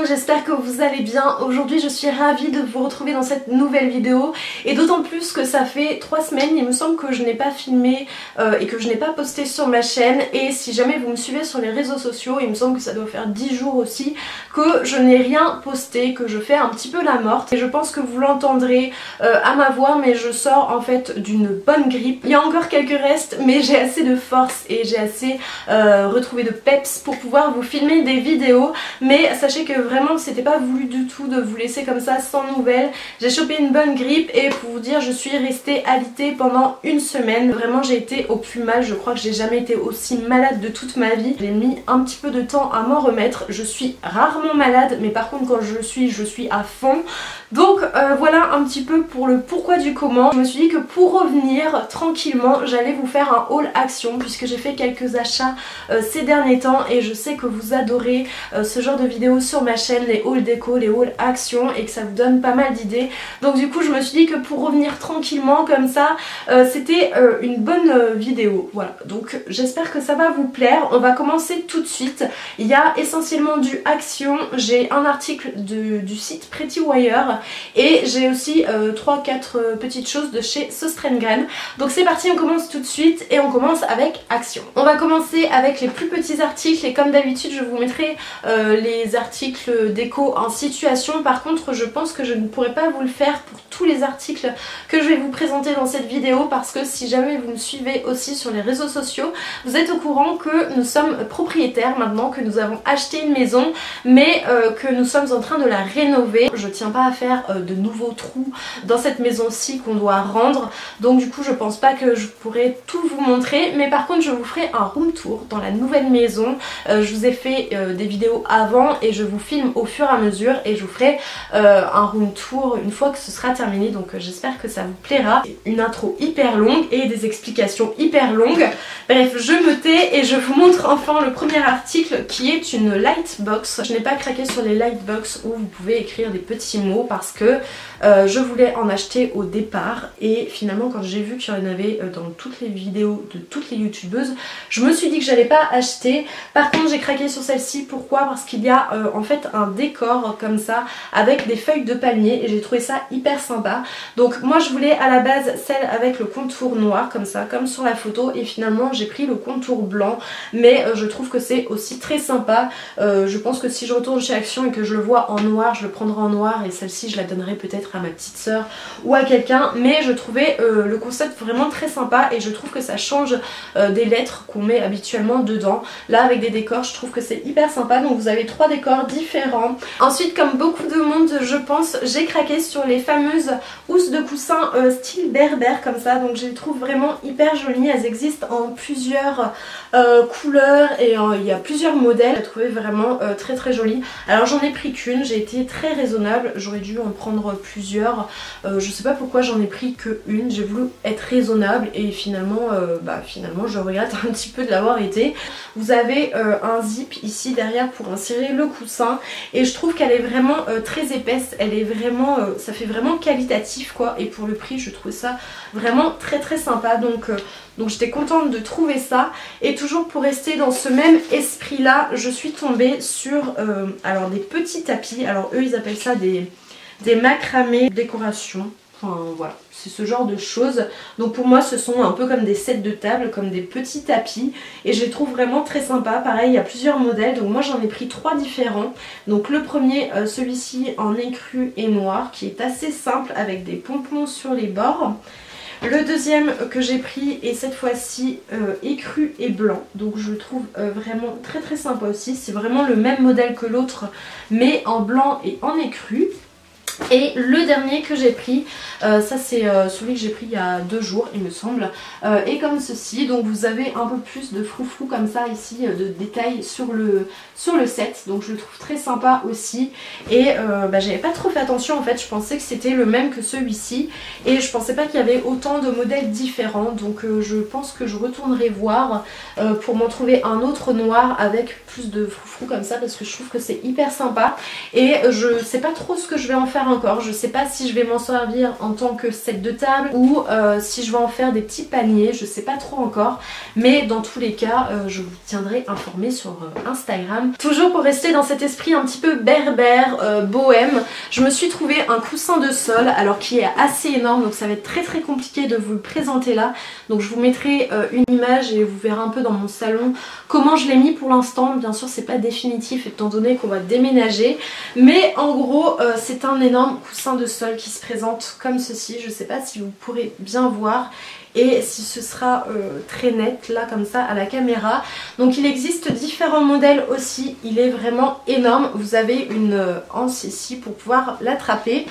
j'espère que vous allez bien. Aujourd'hui je suis ravie de vous retrouver dans cette nouvelle vidéo et d'autant plus que ça fait 3 semaines, il me semble que je n'ai pas filmé et que je n'ai pas posté sur ma chaîne, et si jamais vous me suivez sur les réseaux sociaux, il me semble que ça doit faire 10 jours aussi que je n'ai rien posté, que je fais un petit peu la morte, et je pense que vous l'entendrez à ma voix, mais je sors en fait d'une bonne grippe. Il y a encore quelques restes mais j'ai assez de force et j'ai assez retrouvé de peps pour pouvoir vous filmer des vidéos, mais sachez que vraiment c'était pas voulu du tout de vous laisser comme ça sans nouvelles. J'ai chopé une bonne grippe et pour vous dire je suis restée alitée pendant une semaine. Vraiment j'ai été au plus mal, je crois que j'ai jamais été aussi malade de toute ma vie. J'ai mis un petit peu de temps à m'en remettre, je suis rarement malade mais par contre quand je suis à fond. Donc voilà un petit peu pour le pourquoi du comment. Je me suis dit que pour revenir tranquillement j'allais vous faire un haul action puisque j'ai fait quelques achats ces derniers temps et je sais que vous adorez ce genre de vidéos sur ma chaîne, les hauls déco, les hauls action, et que ça vous donne pas mal d'idées. Donc du coup je me suis dit que pour revenir tranquillement comme ça c'était une bonne vidéo. Voilà, donc j'espère que ça va vous plaire. On va commencer tout de suite. Il y a essentiellement du action, j'ai un article du site Pretty Wire et j'ai aussi 3-4 petites choses de chez Sostrengren. Donc c'est parti, on commence tout de suite et on commence avec action. On va commencer avec les plus petits articles et comme d'habitude je vous mettrai les articles déco en situation. Par contre je pense que je ne pourrai pas vous le faire pour tous les articles que je vais vous présenter dans cette vidéo, parce que si jamais vous me suivez aussi sur les réseaux sociaux, vous êtes au courant que nous sommes propriétaires maintenant, que nous avons acheté une maison mais que nous sommes en train de la rénover. Je tiens pas à faire de nouveaux trous dans cette maison-ci qu'on doit rendre, donc du coup je pense pas que je pourrai tout vous montrer, mais par contre je vous ferai un room tour dans la nouvelle maison. Je vous ai fait des vidéos avant et je vous filme au fur et à mesure et je vous ferai un room tour une fois que ce sera terminé, donc j'espère que ça vous plaira. Une intro hyper longue et des explications hyper longues. Bref, je me tais et je vous montre enfin le premier article qui est une lightbox. Je n'ai pas craqué sur les lightbox où vous pouvez écrire des petits mots parce que je voulais en acheter au départ, et finalement quand j'ai vu qu'il y en avait dans toutes les vidéos de toutes les youtubeuses, je me suis dit que j'allais pas acheter. Par contre j'ai craqué sur celle-ci. Pourquoi? Parce qu'il y a en fait un décor comme ça avec des feuilles de palmier et j'ai trouvé ça hyper sympa. Donc moi je voulais à la base celle avec le contour noir comme ça, comme sur la photo, et finalement j'ai pris le contour blanc, mais je trouve que c'est aussi très sympa. Je pense que si je retourne chez Action et que je le vois en noir, je le prendrai en noir, et celle-ci je la donnerai peut-être à ma petite soeur ou à quelqu'un, mais je trouvais le concept vraiment très sympa et je trouve que ça change des lettres qu'on met habituellement dedans. Là avec des décors je trouve que c'est hyper sympa, donc vous avez 3 décors différents. Ensuite, comme beaucoup de monde je pense, j'ai craqué sur les fameuses housses de coussin style berbère comme ça, donc je les trouve vraiment hyper jolies. Elles existent en plusieurs couleurs et il y a plusieurs modèles. Je les trouvais vraiment très très jolies. Alors j'en ai pris qu'une, j'ai été très raisonnable, j'aurais dû en prendre plusieurs. Je sais pas pourquoi j'en ai pris que une, j'ai voulu être raisonnable et finalement je regrette un petit peu de l'avoir été. Vous avez un zip ici derrière pour insérer le coussin et je trouve qu'elle est vraiment très épaisse, elle est vraiment, ça fait vraiment qualitatif quoi, et pour le prix je trouve ça vraiment très très sympa, donc j'étais contente de trouver ça. Et toujours pour rester dans ce même esprit là, je suis tombée sur alors des petits tapis. Alors eux ils appellent ça des macramés décoration. Enfin voilà, c'est ce genre de choses. Donc pour moi ce sont un peu comme des sets de table, comme des petits tapis, et je les trouve vraiment très sympas. Pareil, il y a plusieurs modèles, donc moi j'en ai pris 3 différents. Donc le premier, celui-ci en écru et noir, qui est assez simple avec des pompons sur les bords. Le deuxième que j'ai pris est cette fois-ci écru et blanc, donc je le trouve vraiment très très sympa aussi. C'est vraiment le même modèle que l'autre mais en blanc et en écru. Et le dernier que j'ai pris, ça c'est celui que j'ai pris il y a 2 jours il me semble, et comme ceci, donc vous avez un peu plus de froufrou comme ça ici, de détails sur le set, donc je le trouve très sympa aussi. Et j'avais pas trop fait attention en fait, je pensais que c'était le même que celui-ci et je pensais pas qu'il y avait autant de modèles différents, donc je pense que je retournerai voir pour m'en trouver un autre noir avec plus de froufrou comme ça, parce que je trouve que c'est hyper sympa et je sais pas trop ce que je vais en faire faire encore. Je sais pas si je vais m'en servir en tant que set de table ou si je vais en faire des petits paniers, je sais pas trop encore. Mais dans tous les cas, je vous tiendrai informé sur Instagram. Toujours pour rester dans cet esprit un petit peu berbère, bohème, je me suis trouvé un coussin de sol, alors qui est assez énorme, donc ça va être très compliqué de vous le présenter là. Donc je vous mettrai une image et vous verrez un peu dans mon salon comment je l'ai mis pour l'instant. Bien sûr c'est pas définitif étant donné qu'on va déménager, mais en gros c'est un énorme coussin de sol qui se présente comme ceci. Je sais pas si vous pourrez bien voir et si ce sera très net là comme ça à la caméra. Donc il existe différents modèles aussi, il est vraiment énorme. Vous avez une anse ici pour pouvoir l'attraper.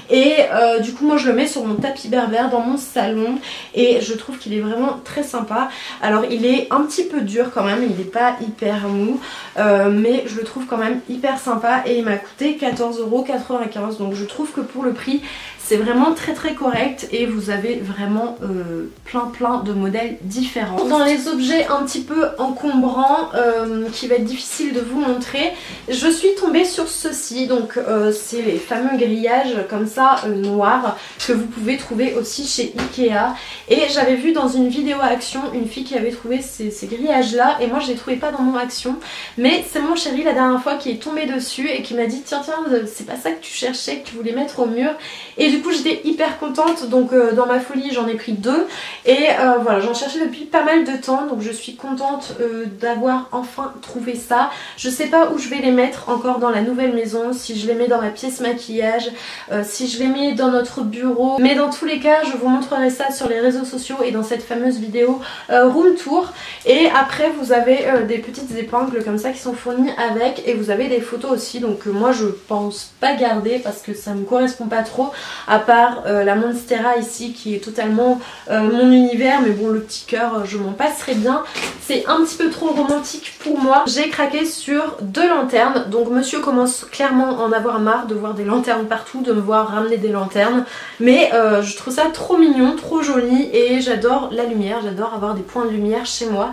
Et du coup moi je le mets sur mon tapis berbère dans mon salon et je trouve qu'il est vraiment très sympa. Alors il est un petit peu dur quand même, il n'est pas hyper mou, mais je le trouve quand même hyper sympa et il m'a coûté 14,95 €. Donc je trouve que pour le prix c'est vraiment très correct et vous avez vraiment plein de modèles différents. Dans les objets un petit peu encombrants qui va être difficile de vous montrer, je suis tombée sur ceci. Donc c'est les fameux grillages comme ça noirs que vous pouvez trouver aussi chez Ikea. Et j'avais vu dans une vidéo Action une fille qui avait trouvé ces grillages là et moi je les trouvais pas dans mon Action. Mais c'est mon chéri la dernière fois qui est tombé dessus et qui m'a dit tiens c'est pas ça que tu cherchais, que tu voulais mettre au mur. Et du coup j'étais hyper contente, donc dans ma folie j'en ai pris deux et voilà, j'en cherchais depuis pas mal de temps, donc je suis contente d'avoir enfin trouvé ça. Je sais pas où je vais les mettre encore dans la nouvelle maison, si je les mets dans ma pièce maquillage, si je les mets dans notre bureau, mais dans tous les cas je vous montrerai ça sur les réseaux sociaux et dans cette fameuse vidéo room tour. Et après vous avez des petites épingles comme ça qui sont fournies avec et vous avez des photos aussi, donc moi je pense pas garder parce que ça me correspond pas trop, à part la Monstera ici qui est totalement mon univers, mais bon le petit cœur je m'en passerai bien, c'est un petit peu trop romantique pour moi. J'ai craqué sur deux lanternes, donc monsieur commence clairement à en avoir marre de voir des lanternes partout, de me voir ramener des lanternes, mais je trouve ça trop mignon, trop joli et j'adore la lumière, j'adore avoir des points de lumière chez moi.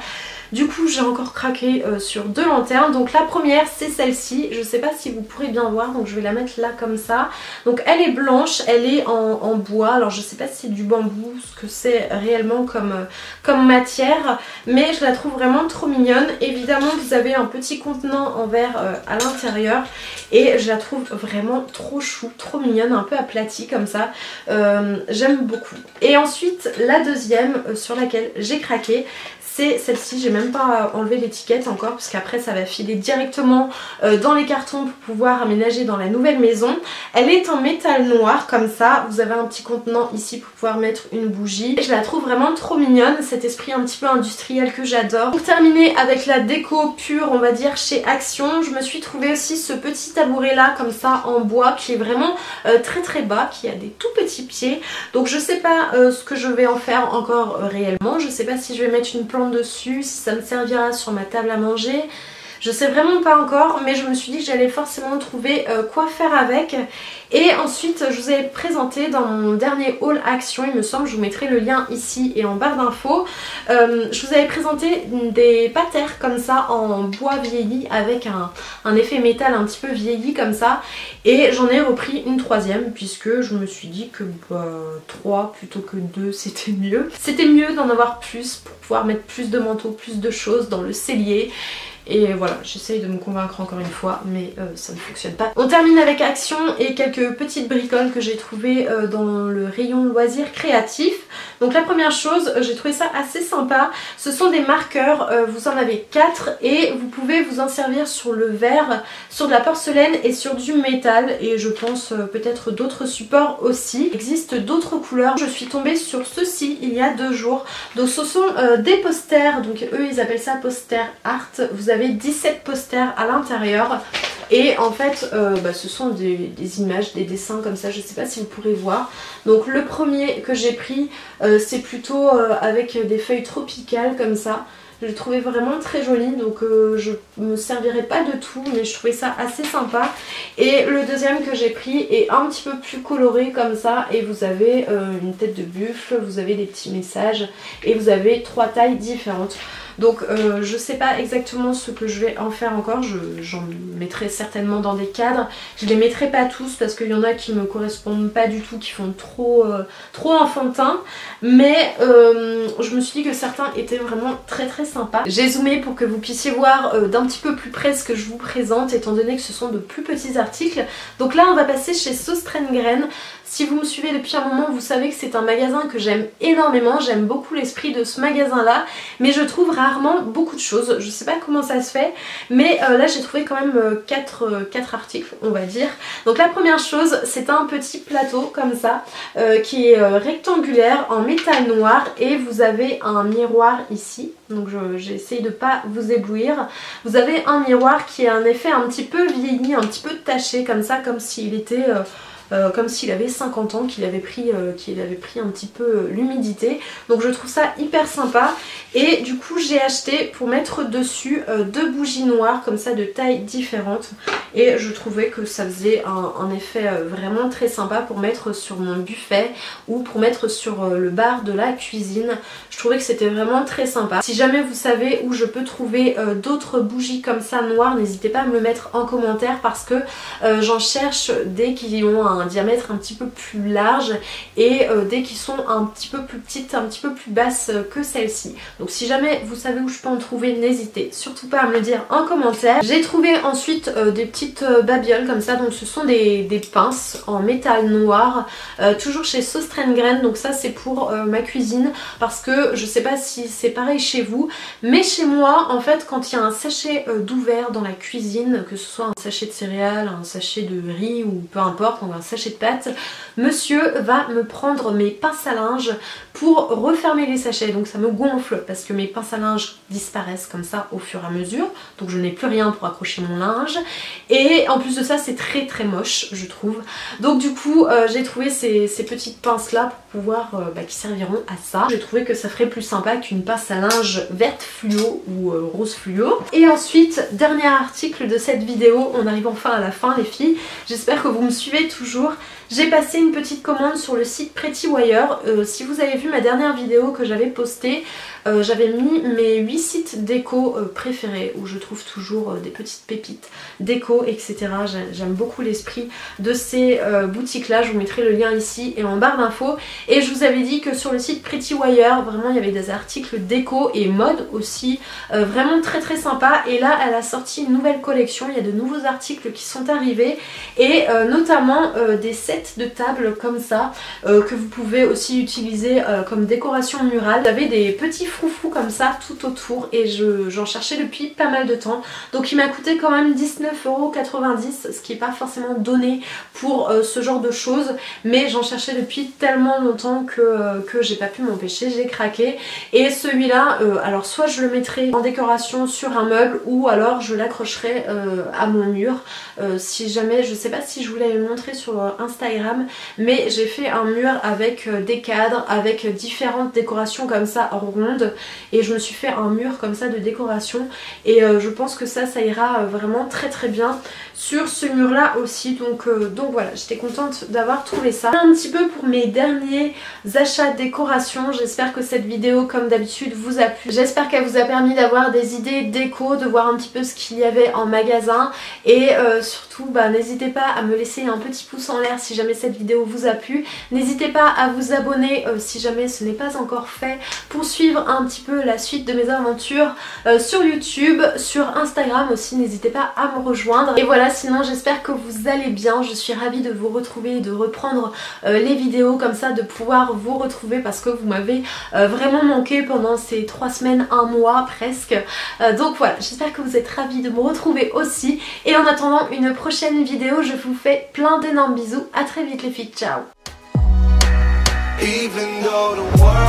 Du coup j'ai encore craqué sur deux lanternes. Donc la première c'est celle-ci, je sais pas si vous pourrez bien voir, donc je vais la mettre là comme ça. Donc elle est blanche, elle est en bois, alors je sais pas si c'est du bambou, ce que c'est réellement comme matière, mais je la trouve vraiment trop mignonne. Évidemment vous avez un petit contenant en verre à l'intérieur et je la trouve vraiment trop chou, trop mignonne, un peu aplatie comme ça, j'aime beaucoup. Et ensuite la deuxième sur laquelle j'ai craqué, c'est celle-ci. J'ai même pas enlevé l'étiquette encore parce qu'après ça va filer directement dans les cartons pour pouvoir aménager dans la nouvelle maison. Elle est en métal noir comme ça, vous avez un petit contenant ici pour pouvoir mettre une bougie. Je la trouve vraiment trop mignonne, cet esprit un petit peu industriel que j'adore. Pour terminer avec la déco pure on va dire chez Action, je me suis trouvé aussi ce petit tabouret là comme ça en bois qui est vraiment très bas, qui a des tout petits pieds. Donc je sais pas ce que je vais en faire encore réellement, je sais pas si je vais mettre une plante dessus, si ça me servira sur ma table à manger. Je sais vraiment pas encore, mais je me suis dit que j'allais forcément trouver quoi faire avec. Et ensuite je vous avais présenté dans mon dernier haul Action, il me semble, je vous mettrai le lien ici et en barre d'infos, je vous avais présenté des patères comme ça en bois vieilli avec un effet métal un petit peu vieilli comme ça, et j'en ai repris une troisième puisque je me suis dit que 3 plutôt que 2 c'était mieux. C'était mieux d'en avoir plus pour pouvoir mettre plus de manteaux, plus de choses dans le cellier. Et voilà, j'essaye de me convaincre encore une fois, mais ça ne fonctionne pas. On termine avec Action et quelques petites bricoles que j'ai trouvées dans le rayon loisirs créatifs. Donc la première chose, j'ai trouvé ça assez sympa. Ce sont des marqueurs, vous en avez 4 et vous pouvez vous en servir sur le verre, sur de la porcelaine et sur du métal. Et je pense peut-être d'autres supports aussi. Il existe d'autres couleurs. Je suis tombée sur ceci il y a 2 jours. Donc ce sont des posters, donc eux ils appellent ça poster art. Vous avez 17 posters à l'intérieur et en fait ce sont des images, des dessins comme ça, je sais pas si vous pourrez voir. Donc le premier que j'ai pris c'est plutôt avec des feuilles tropicales comme ça. Je l'ai trouvé vraiment très joli, donc je me servirai pas de tout, mais je trouvais ça assez sympa. Et le deuxième que j'ai pris est un petit peu plus coloré comme ça, et vous avez une tête de buffle, vous avez des petits messages, et vous avez 3 tailles différentes. Donc je sais pas exactement ce que je vais en faire encore, j'en mettrai certainement dans des cadres. Je les mettrai pas tous parce qu'il y en a qui me correspondent pas du tout, qui font trop enfantin, mais je me suis dit que certains étaient vraiment très sympas. J'ai zoomé pour que vous puissiez voir d'un petit peu plus près ce que je vous présente, étant donné que ce sont de plus petits articles. Donc là on va passer chez Söstrengren. Si vous me suivez depuis un moment, vous savez que c'est un magasin que j'aime énormément, j'aime beaucoup l'esprit de ce magasin là, mais je trouve rarement beaucoup de choses, je sais pas comment ça se fait, mais là j'ai trouvé quand même 4 articles on va dire. Donc la première chose, c'est un petit plateau comme ça, qui est rectangulaire en métal noir, et vous avez un miroir ici, donc j'essaye de pas vous éblouir. Vous avez un miroir qui a un effet un petit peu vieilli, un petit peu taché comme ça, comme s'il était... comme s'il avait 50 ans, qu'il avait pris un petit peu l'humidité. Donc je trouve ça hyper sympa. Et du coup j'ai acheté pour mettre dessus 2 bougies noires comme ça de tailles différentes. Et je trouvais que ça faisait un effet vraiment très sympa pour mettre sur mon buffet ou pour mettre sur le bar de la cuisine. Je trouvais que c'était vraiment très sympa. Si jamais vous savez où je peux trouver d'autres bougies comme ça noires, n'hésitez pas à me le mettre en commentaire, parce que j'en cherche des qui ont un diamètre un petit peu plus large et des qui sont un petit peu plus petites, un petit peu plus basses que celle-ci. Donc si jamais vous savez où je peux en trouver, n'hésitez surtout pas à me le dire en commentaire. J'ai trouvé ensuite des petites babioles comme ça, donc ce sont des pinces en métal noir, toujours chez Söstrengren. Donc ça c'est pour ma cuisine, parce que je sais pas si c'est pareil chez vous, mais chez moi en fait quand il y a un sachet d'ouvert dans la cuisine, que ce soit un sachet de céréales, un sachet de riz ou peu importe, un sachet de pâtes, monsieur va me prendre mes pinces à linge pour refermer les sachets. Donc ça me gonfle parce que mes pinces à linge disparaissent comme ça au fur et à mesure, donc je n'ai plus rien pour accrocher mon linge, et en plus de ça c'est très moche je trouve. Donc du coup j'ai trouvé ces petites pinces là pour pouvoir qui serviront à ça. J'ai trouvé que ça ferait plus sympa qu'une pince à linge verte fluo ou rose fluo. Et ensuite, dernier article de cette vidéo, on arrive enfin à la fin les filles, j'espère que vous me suivez toujours. J'ai passé une petite commande sur le site Prettywire. Si vous avez vu ma dernière vidéo que j'avais postée, j'avais mis mes 8 sites déco préférés, où je trouve toujours des petites pépites déco, etc. J'aime beaucoup l'esprit de ces boutiques là, je vous mettrai le lien ici et en barre d'infos. Et je vous avais dit que sur le site Prettywire, vraiment il y avait des articles déco et mode aussi, vraiment très sympa. Et là elle a sorti une nouvelle collection, il y a de nouveaux articles qui sont arrivés, et notamment des sets de table comme ça, que vous pouvez aussi utiliser comme décoration murale. Vous avez des petits froufrous comme ça tout autour, et j'en cherchais depuis pas mal de temps. Donc il m'a coûté quand même 19,90 €, ce qui n'est pas forcément donné pour ce genre de choses, mais j'en cherchais depuis tellement longtemps que j'ai pas pu m'empêcher, j'ai craqué. Et celui-là, alors soit je le mettrai en décoration sur un meuble, ou alors je l'accrocherai à mon mur. Si jamais, je sais pas si je vous l'avais montré sur Instagram, mais j'ai fait un mur avec des cadres, avec différentes décorations comme ça rondes, et je me suis fait un mur comme ça de décoration, et je pense que ça ira vraiment très bien sur ce mur là aussi. Donc voilà, j'étais contente d'avoir trouvé ça. Un petit peu pour mes derniers achats décoration, j'espère que cette vidéo comme d'habitude vous a plu, j'espère qu'elle vous a permis d'avoir des idées déco, de voir un petit peu ce qu'il y avait en magasin, et surtout n'hésitez pas à me laisser un petit pouce en l'air si jamais cette vidéo vous a plu. N'hésitez pas à vous abonner si jamais ce n'est pas encore fait, pour suivre un petit peu la suite de mes aventures sur YouTube, sur Instagram aussi, n'hésitez pas à me rejoindre. Et voilà, sinon j'espère que vous allez bien, je suis ravie de vous retrouver, de reprendre les vidéos comme ça, de pouvoir vous retrouver, parce que vous m'avez vraiment manqué pendant ces 3 semaines, 1 mois presque. Donc voilà, j'espère que vous êtes ravis de me retrouver aussi, et en attendant une prochaine vidéo, je vous fais plein d'énormes bisous, à très vite les filles, ciao. Even though the world